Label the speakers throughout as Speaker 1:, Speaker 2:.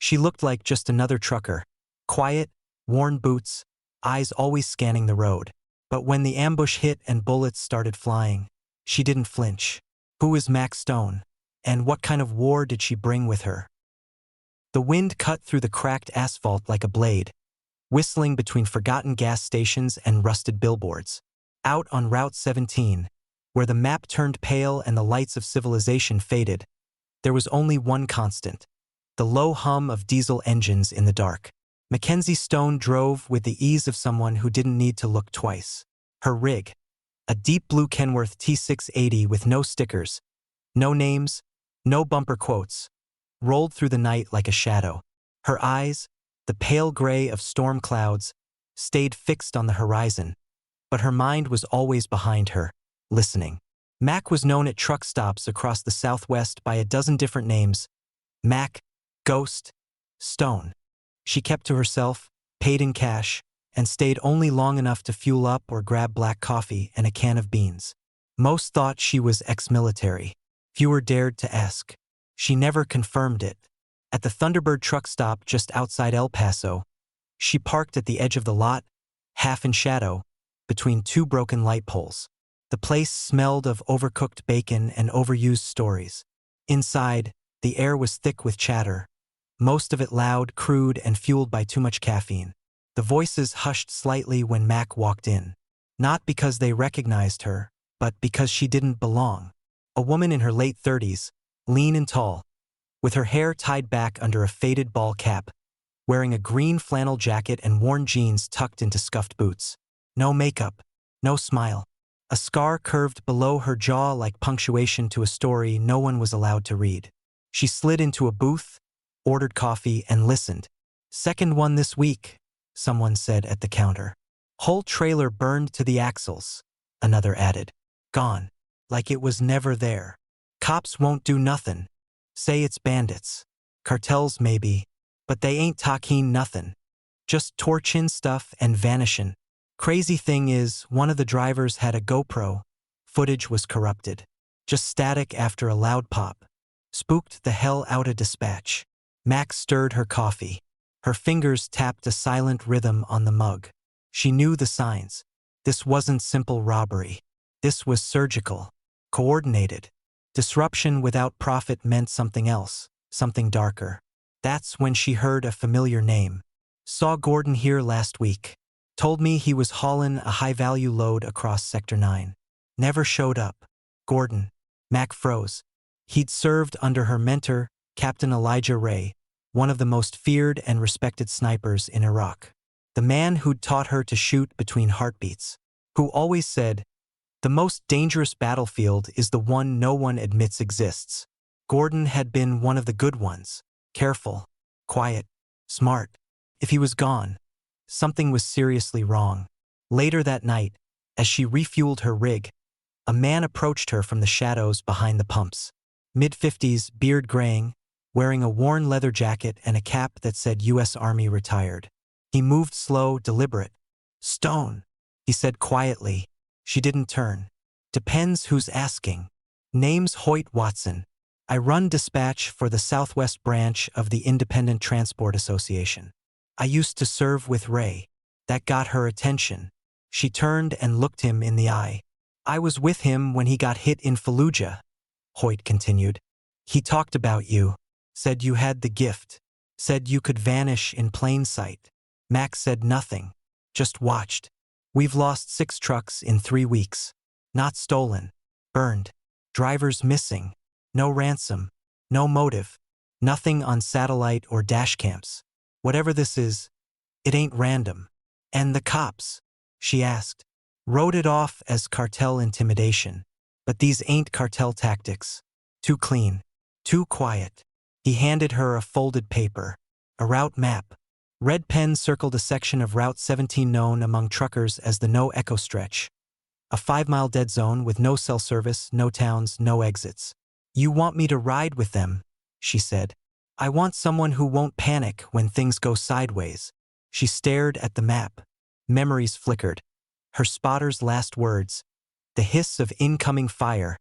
Speaker 1: She looked like just another trucker. Quiet, worn boots, eyes always scanning the road. But when the ambush hit and bullets started flying, she didn't flinch. Who is Mack Stone? And what kind of war did she bring with her? The wind cut through the cracked asphalt like a blade, whistling between forgotten gas stations and rusted billboards. Out on Route 17, where the map turned pale and the lights of civilization faded, there was only one constant: the low hum of diesel engines in the dark. Mackenzie Stone drove with the ease of someone who didn't need to look twice. Her rig, a deep blue Kenworth T680 with no stickers, no names, no bumper quotes, rolled through the night like a shadow. Her eyes, the pale gray of storm clouds, stayed fixed on the horizon, but her mind was always behind her, listening. Mack was known at truck stops across the Southwest by a dozen different names: Mack, Ghost, Stone. She kept to herself, paid in cash, and stayed only long enough to fuel up or grab black coffee and a can of beans. Most thought she was ex-military. Fewer dared to ask. She never confirmed it. At the Thunderbird truck stop just outside El Paso, she parked at the edge of the lot, half in shadow, between two broken light poles. The place smelled of overcooked bacon and overused stories. Inside, the air was thick with chatter, most of it loud, crude, and fueled by too much caffeine. The voices hushed slightly when Mack walked in. Not because they recognized her, but because she didn't belong. A woman in her late 30s, lean and tall, with her hair tied back under a faded ball cap, wearing a green flannel jacket and worn jeans tucked into scuffed boots. No makeup, no smile. A scar curved below her jaw like punctuation to a story no one was allowed to read. She slid into a booth, ordered coffee, and listened. "Second one this week," someone said at the counter. "Whole trailer burned to the axles," another added. "Gone. Like it was never there. Cops won't do nothin'. Say it's bandits. Cartels maybe, but they ain't talkin' nothin'. Just torchin' stuff and vanishin'. Crazy thing is, one of the drivers had a GoPro. Footage was corrupted. Just static after a loud pop. Spooked the hell out of dispatch." Mack stirred her coffee. Her fingers tapped a silent rhythm on the mug. She knew the signs. This wasn't simple robbery. This was surgical, coordinated. Disruption without profit meant something else, something darker. That's when she heard a familiar name. "Saw Gordon here last week. Told me he was haulin' a high-value load across Sector 9. Never showed up." Gordon. Mack froze. He'd served under her mentor, Captain Elijah Ray, one of the most feared and respected snipers in Iraq. The man who'd taught her to shoot between heartbeats. Who always said, "The most dangerous battlefield is the one no one admits exists." Gordon had been one of the good ones. Careful, quiet, smart. If he was gone, something was seriously wrong. Later that night, as she refueled her rig, a man approached her from the shadows behind the pumps. Mid-50s, beard graying, wearing a worn leather jacket and a cap that said U.S. Army retired. He moved slow, deliberate. "Stone," he said quietly. She didn't turn. "Depends who's asking. Name's Hoyt Watson. I run dispatch for the Southwest branch of the Independent Transport Association. I used to serve with Ray." That got her attention. She turned and looked him in the eye. "I was with him when he got hit in Fallujah," Hoyt continued. "He talked about you. Said you had the gift. Said you could vanish in plain sight." Mack said nothing, just watched. "We've lost 6 trucks in 3 weeks. Not stolen. Burned. Drivers missing. No ransom. No motive. Nothing on satellite or dash cams. Whatever this is, it ain't random." "And the cops?" she asked. "Wrote it off as cartel intimidation. But these ain't cartel tactics. Too clean. Too quiet." He handed her a folded paper. A route map. Red pen circled a section of Route 17 known among truckers as the No Echo Stretch. A 5-mile dead zone with no cell service, no towns, no exits. "You want me to ride with them," she said. "I want someone who won't panic when things go sideways." She stared at the map. Memories flickered. Her spotter's last words. The hiss of incoming fire.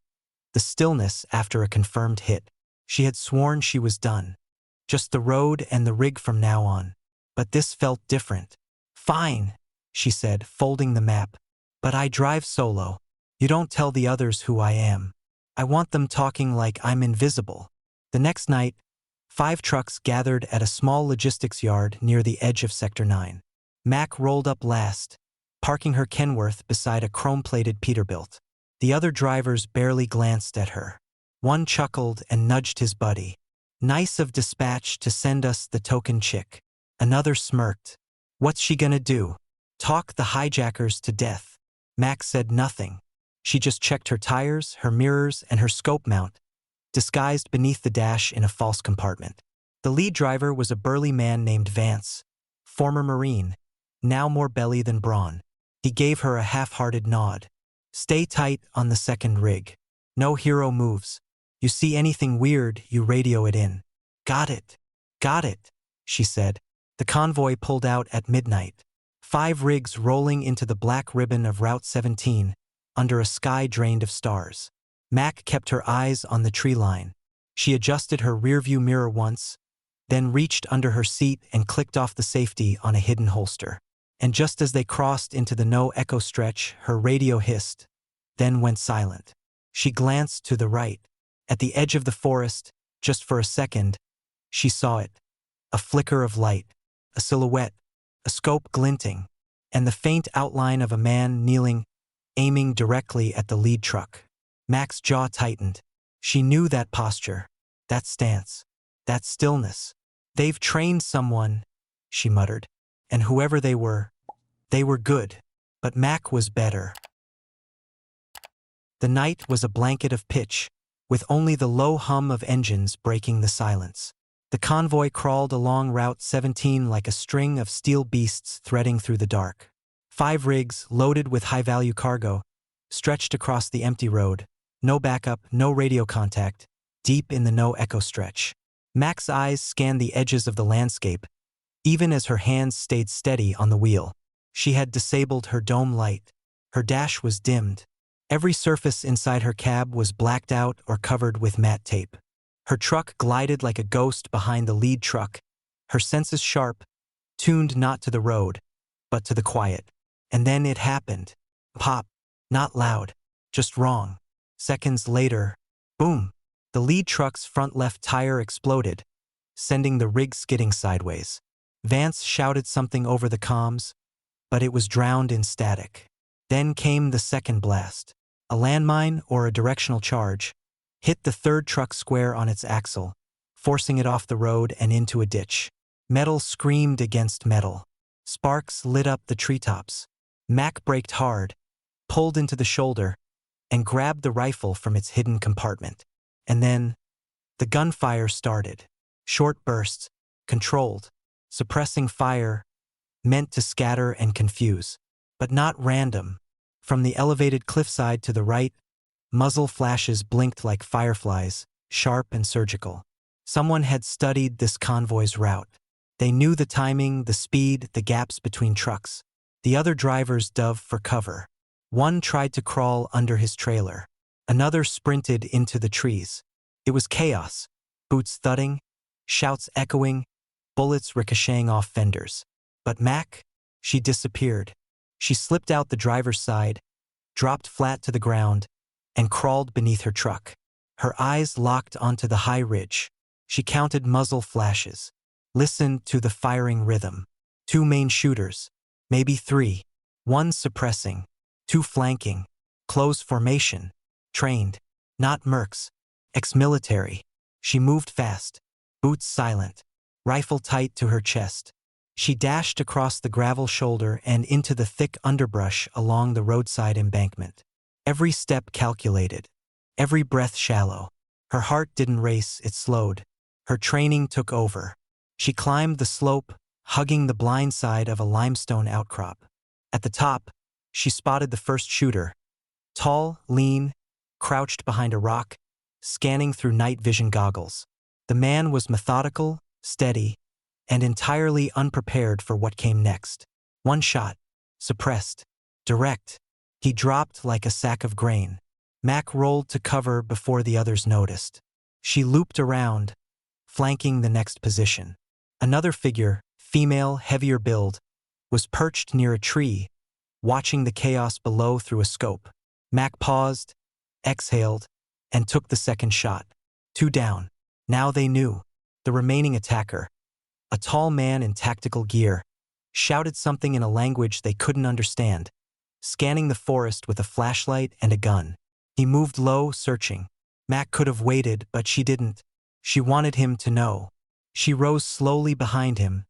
Speaker 1: The stillness after a confirmed hit. She had sworn she was done. Just the road and the rig from now on. But this felt different. Fine, she said, folding the map. But I drive solo. You don't tell the others who I am. I want them talking like I'm invisible. The next night, 5 trucks gathered at a small logistics yard near the edge of Sector 9. Mack rolled up last, parking her Kenworth beside a chrome-plated Peterbilt. The other drivers barely glanced at her. One chuckled and nudged his buddy. Nice of dispatch to send us the token chick. Another smirked. What's she gonna do? Talk the hijackers to death. Mack said nothing. She just checked her tires, her mirrors, and her scope mount, disguised beneath the dash in a false compartment. The lead driver was a burly man named Vance, former Marine, now more belly than brawn. He gave her a half-hearted nod. Stay tight on the second rig. No hero moves. You see anything weird, you radio it in. Got it. Got it, she said. The convoy pulled out at midnight. 5 rigs rolling into the black ribbon of Route 17, under a sky drained of stars. Mack kept her eyes on the tree line. She adjusted her rearview mirror once, then reached under her seat and clicked off the safety on a hidden holster. And just as they crossed into the no-echo stretch, her radio hissed, then went silent. She glanced to the right. At the edge of the forest, just for a second, she saw it. A flicker of light, a silhouette, a scope glinting, and the faint outline of a man kneeling, aiming directly at the lead truck. Mack's jaw tightened. She knew that posture, that stance, that stillness. They've trained someone, she muttered, and whoever they were good. But Mack was better. The night was a blanket of pitch, with only the low hum of engines breaking the silence. The convoy crawled along Route 17 like a string of steel beasts threading through the dark. 5 rigs, loaded with high-value cargo, stretched across the empty road. No backup, no radio contact, deep in the no-echo stretch. Mack's eyes scanned the edges of the landscape, even as her hands stayed steady on the wheel. She had disabled her dome light. Her dash was dimmed. Every surface inside her cab was blacked out or covered with matte tape. Her truck glided like a ghost behind the lead truck, her senses sharp, tuned not to the road, but to the quiet. And then it happened. Pop. Not loud, just wrong. Seconds later, boom. The lead truck's front left tire exploded, sending the rig skidding sideways. Vance shouted something over the comms, but it was drowned in static. Then came the second blast. A landmine or a directional charge hit the third truck square on its axle, forcing it off the road and into a ditch. Metal screamed against metal. Sparks lit up the treetops. Mack braked hard, pulled into the shoulder, and grabbed the rifle from its hidden compartment. And then, the gunfire started. Short bursts, controlled, suppressing fire, meant to scatter and confuse, but not random. From the elevated cliffside to the right, muzzle flashes blinked like fireflies, sharp and surgical. Someone had studied this convoy's route. They knew the timing, the speed, the gaps between trucks. The other drivers dove for cover. One tried to crawl under his trailer. Another sprinted into the trees. It was chaos. Boots thudding, shouts echoing, bullets ricocheting off fenders. But Mack? She disappeared. She slipped out the driver's side, dropped flat to the ground, and crawled beneath her truck. Her eyes locked onto the high ridge. She counted muzzle flashes, listened to the firing rhythm. 2 main shooters, maybe 3. 1 suppressing, 2 flanking. Close formation. Trained. Not mercs. Ex-military. She moved fast, boots silent, rifle tight to her chest. She dashed across the gravel shoulder and into the thick underbrush along the roadside embankment. Every step calculated, every breath shallow. Her heart didn't race, it slowed. Her training took over. She climbed the slope, hugging the blind side of a limestone outcrop. At the top, she spotted the first shooter. Tall, lean, crouched behind a rock, scanning through night vision goggles. The man was methodical, steady, and entirely unprepared for what came next. 1 shot. Suppressed. Direct. He dropped like a sack of grain. Mack rolled to cover before the others noticed. She looped around, flanking the next position. Another figure, female, heavier build, was perched near a tree, watching the chaos below through a scope. Mack paused, exhaled, and took the second shot. 2 down. Now they knew. The remaining attacker, a tall man in tactical gear, shouted something in a language they couldn't understand, scanning the forest with a flashlight and a gun. He moved low, searching. Mack could have waited, but she didn't. She wanted him to know. She rose slowly behind him,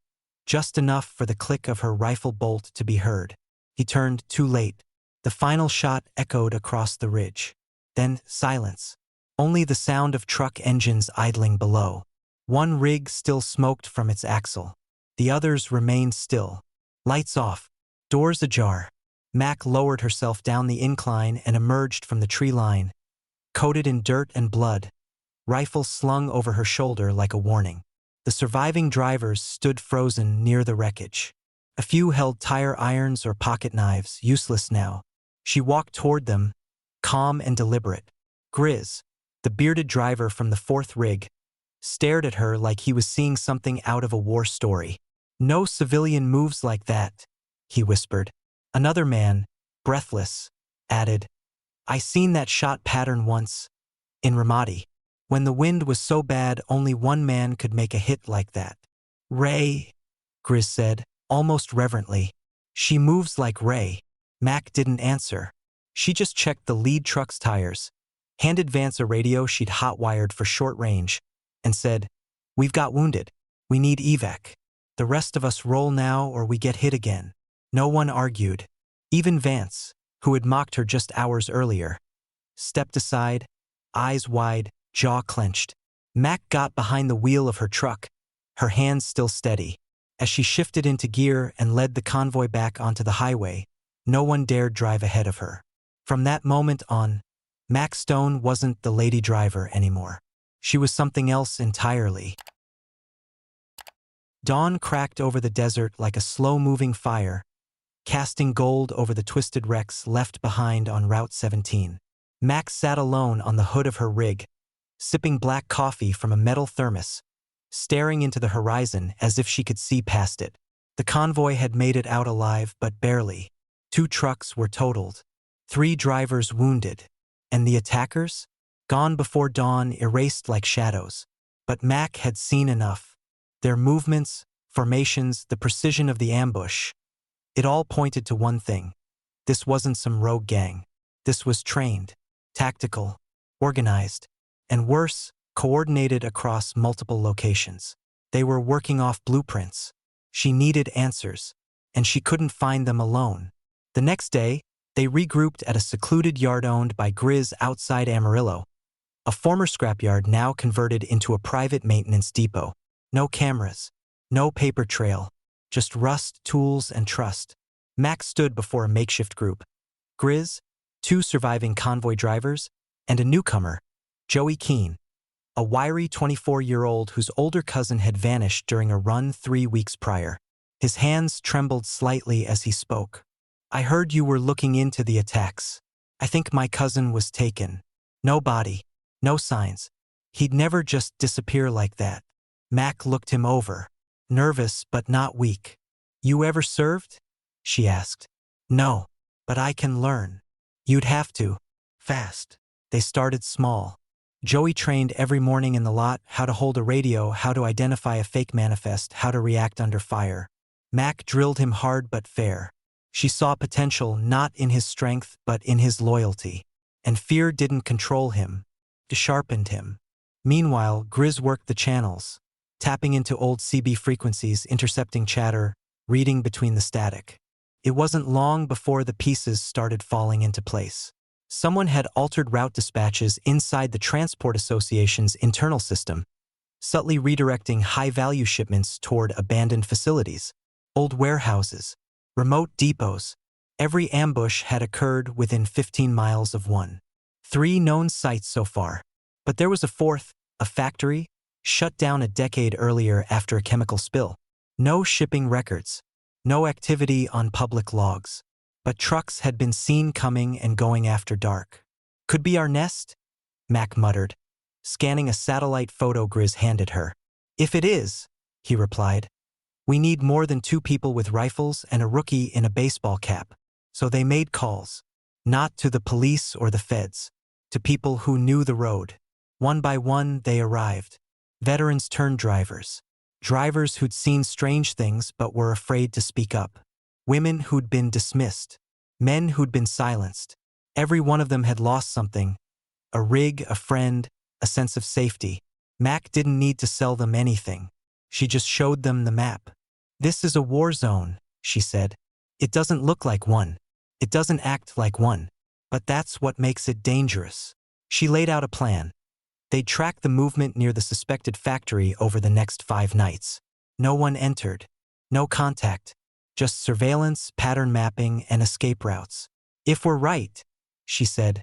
Speaker 1: just enough for the click of her rifle bolt to be heard. He turned too late. The final shot echoed across the ridge. Then silence. Only the sound of truck engines idling below. One rig still smoked from its axle. The others remained still. Lights off. Doors ajar. Mack lowered herself down the incline and emerged from the tree line, coated in dirt and blood, rifle slung over her shoulder like a warning. The surviving drivers stood frozen near the wreckage. A few held tire irons or pocket knives, useless now. She walked toward them, calm and deliberate. Grizz, the bearded driver from the 4th rig, stared at her like he was seeing something out of a war story. "No civilian moves like that," he whispered. Another man, breathless, added, "I seen that shot pattern once, in Ramadi, when the wind was so bad only one man could make a hit like that." "Ray," Grizz said, almost reverently. "She moves like Ray." Mack didn't answer. She just checked the lead truck's tires, handed Vance a radio she'd hot-wired for short range, and said, "We've got wounded. We need evac. The rest of us roll now or we get hit again." No one argued. Even Vance, who had mocked her just hours earlier, stepped aside, eyes wide, jaw clenched. Mack got behind the wheel of her truck, her hands still steady. As she shifted into gear and led the convoy back onto the highway, no one dared drive ahead of her. From that moment on, Mack Stone wasn't the lady driver anymore. She was something else entirely. Dawn cracked over the desert like a slow-moving fire, casting gold over the twisted wrecks left behind on Route 17. Mack sat alone on the hood of her rig, sipping black coffee from a metal thermos, staring into the horizon as if she could see past it. The convoy had made it out alive, but barely. 2 trucks were totaled, 3 drivers wounded, and the attackers? Gone before dawn, erased like shadows. But Mack had seen enough. Their movements, formations, the precision of the ambush. It all pointed to one thing. This wasn't some rogue gang. This was trained, tactical, organized, and worse, coordinated across multiple locations. They were working off blueprints. She needed answers, and she couldn't find them alone. The next day, they regrouped at a secluded yard owned by Grizz outside Amarillo, a former scrapyard now converted into a private maintenance depot. No cameras, no paper trail, just rust, tools, and trust. Mack stood before a makeshift group. Grizz, 2 surviving convoy drivers, and a newcomer, Joey Keene, a wiry 24-year-old whose older cousin had vanished during a run 3 weeks prior. His hands trembled slightly as he spoke. "I heard you were looking into the attacks. I think my cousin was taken. No body, no signs. He'd never just disappear like that." Mack looked him over, nervous but not weak. "You ever served?" she asked. "No, but I can learn." "You'd have to. Fast." They started small. Joey trained every morning in the lot, how to hold a radio, how to identify a fake manifest, how to react under fire. Mack drilled him hard but fair. She saw potential not in his strength but in his loyalty. And fear didn't control him. It sharpened him. Meanwhile, Grizz worked the channels, tapping into old CB frequencies, intercepting chatter, reading between the static. It wasn't long before the pieces started falling into place. Someone had altered route dispatches inside the Transport Association's internal system, subtly redirecting high-value shipments toward abandoned facilities, old warehouses, remote depots. Every ambush had occurred within 15 miles of one. 3 known sites so far. But there was a 4th, a factory, shut down a decade earlier after a chemical spill. No shipping records. No activity on public logs. But trucks had been seen coming and going after dark. "Could be our nest?" Mack muttered, scanning a satellite photo Grizz handed her. "If it is," he replied, "we need more than 2 people with rifles and a rookie in a baseball cap." So they made calls. Not to the police or the feds. To people who knew the road. One by one they arrived. Veterans turned drivers. Drivers who'd seen strange things but were afraid to speak up. Women who'd been dismissed. Men who'd been silenced. Every one of them had lost something. A rig, a friend, a sense of safety. Mack didn't need to sell them anything. She just showed them the map. "This is a war zone," she said. "It doesn't look like one. It doesn't act like one. But that's what makes it dangerous." She laid out a plan. They'd track the movement near the suspected factory over the next 5 nights. No one entered. No contact. Just surveillance, pattern mapping, and escape routes. "If we're right," she said,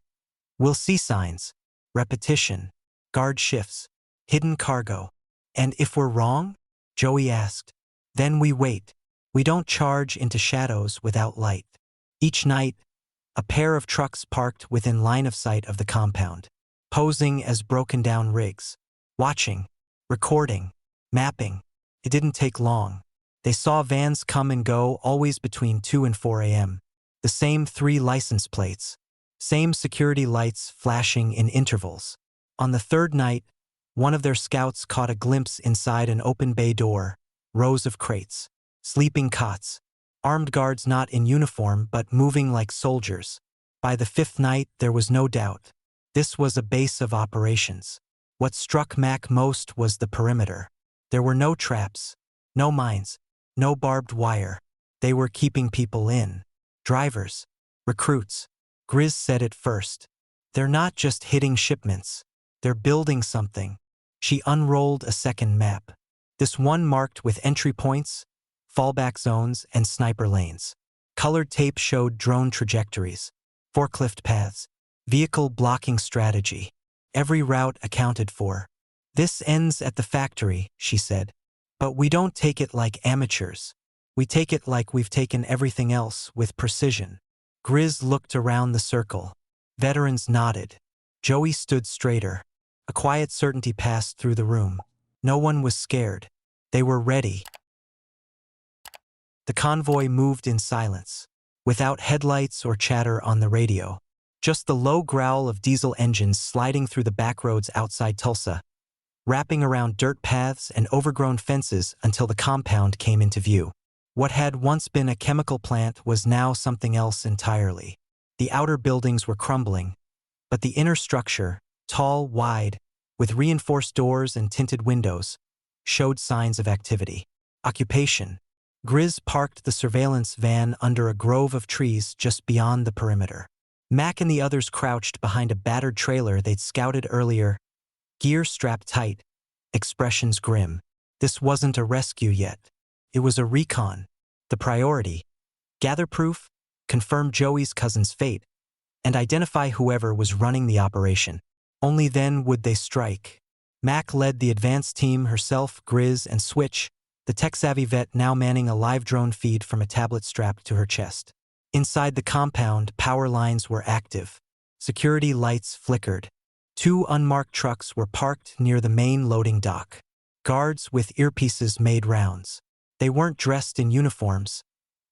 Speaker 1: "we'll see signs. Repetition. Guard shifts. Hidden cargo." "And if we're wrong?" Joey asked. "Then we wait. We don't charge into shadows without light." Each night, a pair of trucks parked within line of sight of the compound, posing as broken-down rigs, watching, recording, mapping. It didn't take long. They saw vans come and go, always between 2 and 4 a.m. The same 3 license plates, same security lights flashing in intervals. On the 3rd night, one of their scouts caught a glimpse inside an open bay door, rows of crates, sleeping cots, armed guards not in uniform but moving like soldiers. By the 5th night, there was no doubt. This was a base of operations. What struck Mack most was the perimeter. There were no traps, no mines, no barbed wire. They were keeping people in. Drivers, recruits. Grizz said it first. "They're not just hitting shipments. They're building something." She unrolled a second map. This one marked with entry points, fallback zones, and sniper lanes. Colored tape showed drone trajectories, forklift paths, vehicle blocking strategy. Every route accounted for. "This ends at the factory," she said. "But we don't take it like amateurs. We take it like we've taken everything else, with precision." Grizz looked around the circle. Veterans nodded. Joey stood straighter. A quiet certainty passed through the room. No one was scared. They were ready. The convoy moved in silence, without headlights or chatter on the radio. Just the low growl of diesel engines sliding through the back roads outside Tulsa, wrapping around dirt paths and overgrown fences until the compound came into view. What had once been a chemical plant was now something else entirely. The outer buildings were crumbling, but the inner structure, tall, wide, with reinforced doors and tinted windows, showed signs of activity. Occupation. Grizz parked the surveillance van under a grove of trees just beyond the perimeter. Mack and the others crouched behind a battered trailer they'd scouted earlier, gear strapped tight, expressions grim. This wasn't a rescue yet. It was a recon. The priority: gather proof, confirm Joey's cousin's fate, and identify whoever was running the operation. Only then would they strike. Mack led the advance team, herself, Grizz, and Switch, the tech-savvy vet now manning a live drone feed from a tablet strapped to her chest. Inside the compound, power lines were active. Security lights flickered. 2 unmarked trucks were parked near the main loading dock. Guards with earpieces made rounds. They weren't dressed in uniforms,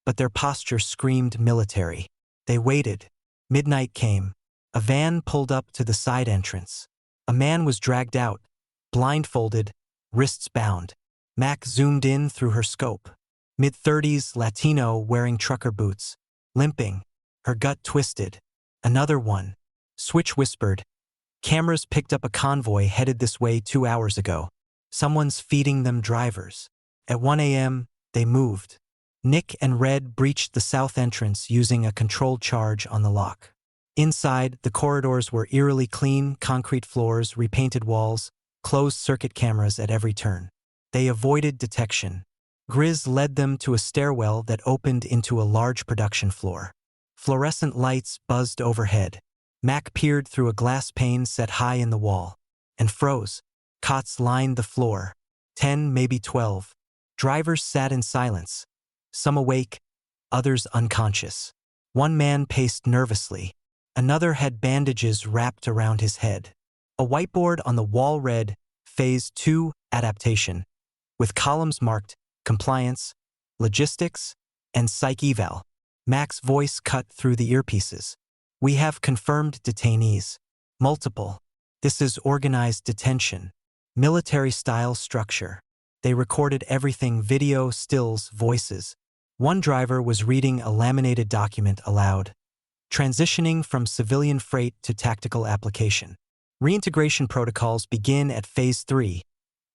Speaker 1: but their posture screamed military. They waited. Midnight came. A van pulled up to the side entrance. A man was dragged out, blindfolded, wrists bound. Mack zoomed in through her scope. Mid-30s, Latino, wearing trucker boots, limping, her gut twisted. "Another one," Switch whispered. "Cameras picked up a convoy headed this way 2 hours ago. Someone's feeding them drivers." At 1 a.m., they moved. Nick and Red breached the south entrance using a controlled charge on the lock. Inside, the corridors were eerily clean, concrete floors, repainted walls, closed-circuit cameras at every turn. They avoided detection. Grizz led them to a stairwell that opened into a large production floor. Fluorescent lights buzzed overhead. Mack peered through a glass pane set high in the wall, and froze. Cots lined the floor. 10, maybe 12. Drivers sat in silence, some awake, others unconscious. One man paced nervously. Another had bandages wrapped around his head. A whiteboard on the wall read, "Phase 2, adaptation, with columns marked compliance, logistics, and psych eval. Mack's voice cut through the earpieces. We have confirmed detainees. Multiple. This is organized detention. Military-style structure. They recorded everything: video, stills, voices. One driver was reading a laminated document aloud. Transitioning from civilian freight to tactical application. Reintegration protocols begin at Phase 3.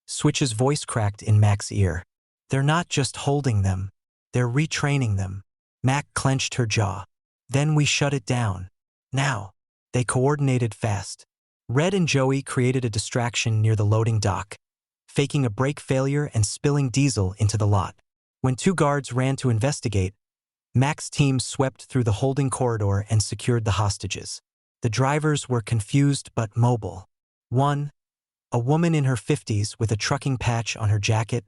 Speaker 1: Switch's voice cracked in Mack's ear. They're not just holding them. They're retraining them. Mack clenched her jaw. Then we shut it down. Now. They coordinated fast. Red and Joey created a distraction near the loading dock, faking a brake failure and spilling diesel into the lot. When 2 guards ran to investigate, Mack's team swept through the holding corridor and secured the hostages. The drivers were confused but mobile. One, a woman in her 50s with a trucking patch on her jacket,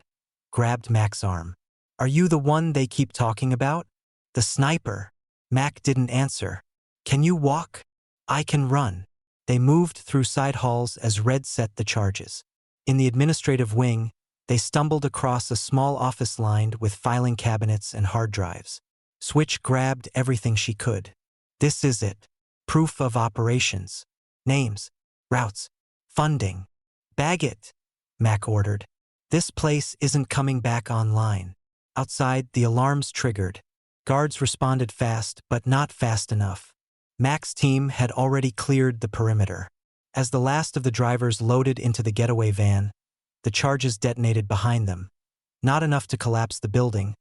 Speaker 1: grabbed Mack's arm. Are you the one they keep talking about? The sniper. Mack didn't answer. Can you walk? I can run. They moved through side halls as Red set the charges. In the administrative wing, they stumbled across a small office lined with filing cabinets and hard drives. Switch grabbed everything she could. This is it. Proof of operations. Names. Routes. Funding. Bag it, Mack ordered. This place isn't coming back online. Outside, the alarms triggered. Guards responded fast, but not fast enough. Mack's team had already cleared the perimeter. As the last of the drivers loaded into the getaway van, the charges detonated behind them. Not enough to collapse the building,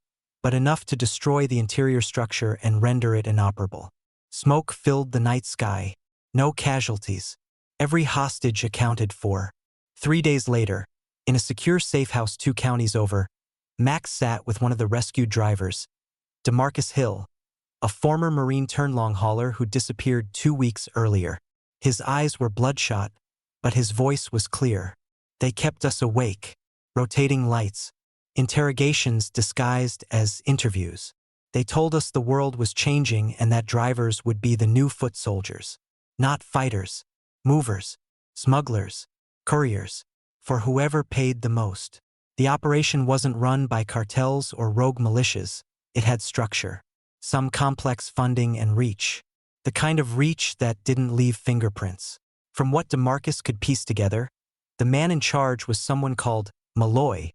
Speaker 1: but enough to destroy the interior structure and render it inoperable. Smoke filled the night sky. No casualties. Every hostage accounted for. 3 days later, in a secure safe house 2 counties over, Mack sat with one of the rescued drivers, DeMarcus Hill, a former Marine turnlong hauler who disappeared 2 weeks earlier. His eyes were bloodshot, but his voice was clear. They kept us awake. Rotating lights. Interrogations disguised as interviews. They told us the world was changing and that drivers would be the new foot soldiers. Not fighters, movers, smugglers, couriers, for whoever paid the most. The operation wasn't run by cartels or rogue militias. It had structure. Some complex funding and reach. The kind of reach that didn't leave fingerprints. From what DeMarcus could piece together, the man in charge was someone called Malloy,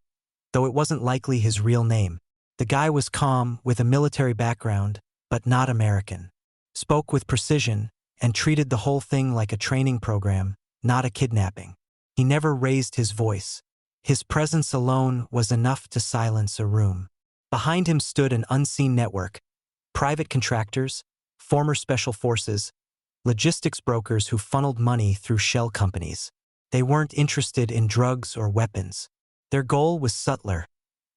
Speaker 1: though it wasn't likely his real name. The guy was calm, with a military background, but not American. Spoke with precision, and treated the whole thing like a training program, not a kidnapping. He never raised his voice. His presence alone was enough to silence a room. Behind him stood an unseen network. Private contractors, former special forces, logistics brokers who funneled money through shell companies. They weren't interested in drugs or weapons. Their goal was subtler.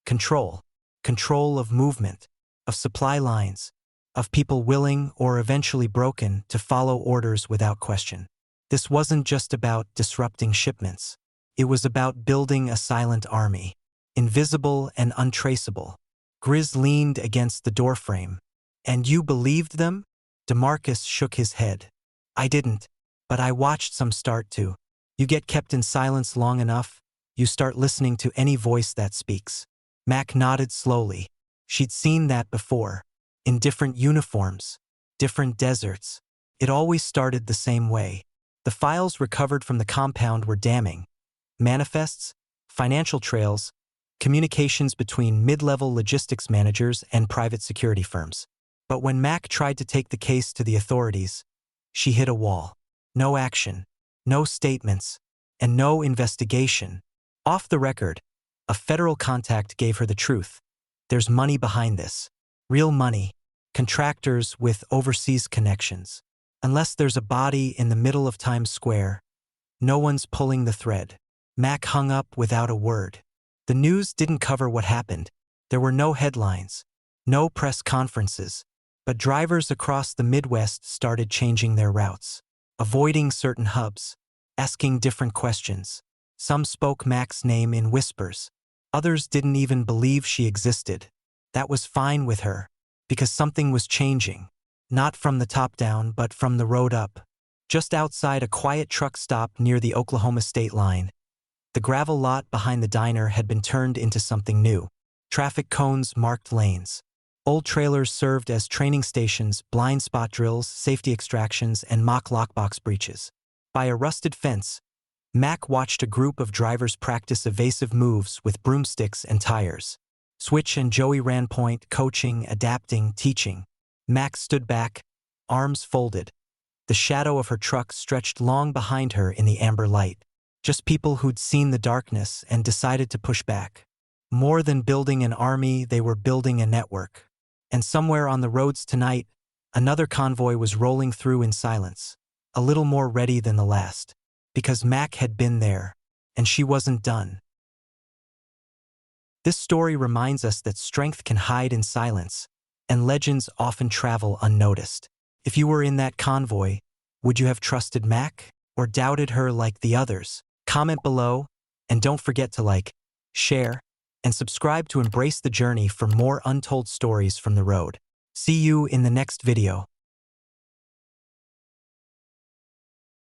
Speaker 1: Control. Control of movement, of supply lines, of people willing or eventually broken to follow orders without question. This wasn't just about disrupting shipments. It was about building a silent army, invisible and untraceable. Grizz leaned against the doorframe. And you believed them? DeMarcus shook his head. I didn't, but I watched some start to. You get kept in silence long enough, you start listening to any voice that speaks. Mack nodded slowly. She'd seen that before. In different uniforms, different deserts. It always started the same way. The files recovered from the compound were damning. Manifests, financial trails, communications between mid-level logistics managers and private security firms. But when Mack tried to take the case to the authorities, she hit a wall. No action, no statements, and no investigation. Off the record, a federal contact gave her the truth. There's money behind this. Real money. Contractors with overseas connections. Unless there's a body in the middle of Times Square, no one's pulling the thread. Mack hung up without a word. The news didn't cover what happened. There were no headlines, no press conferences. But drivers across the Midwest started changing their routes, avoiding certain hubs, asking different questions. Some spoke Mack's name in whispers. Others didn't even believe she existed. That was fine with her, because something was changing. Not from the top down, but from the road up. Just outside a quiet truck stop near the Oklahoma state line, The gravel lot behind the diner had been turned into something new. Traffic cones marked lanes. Old trailers served as training stations, blind spot drills, safety extractions, and mock lockbox breaches. By a rusted fence, Mack watched a group of drivers practice evasive moves with broomsticks and tires. Switch and Joey ran point, coaching, adapting, teaching. Mack stood back, arms folded. The shadow of her truck stretched long behind her in the amber light. Just people who'd seen the darkness and decided to push back. More than building an army, they were building a network. And somewhere on the roads tonight, another convoy was rolling through in silence, a little more ready than the last. Because Mack had been there, and she wasn't done. This story reminds us that strength can hide in silence, and legends often travel unnoticed. If you were in that convoy, would you have trusted Mack, or doubted her like the others? Comment below, and don't forget to like, share, and subscribe to embrace the journey for more untold stories from the road. See you in the next video.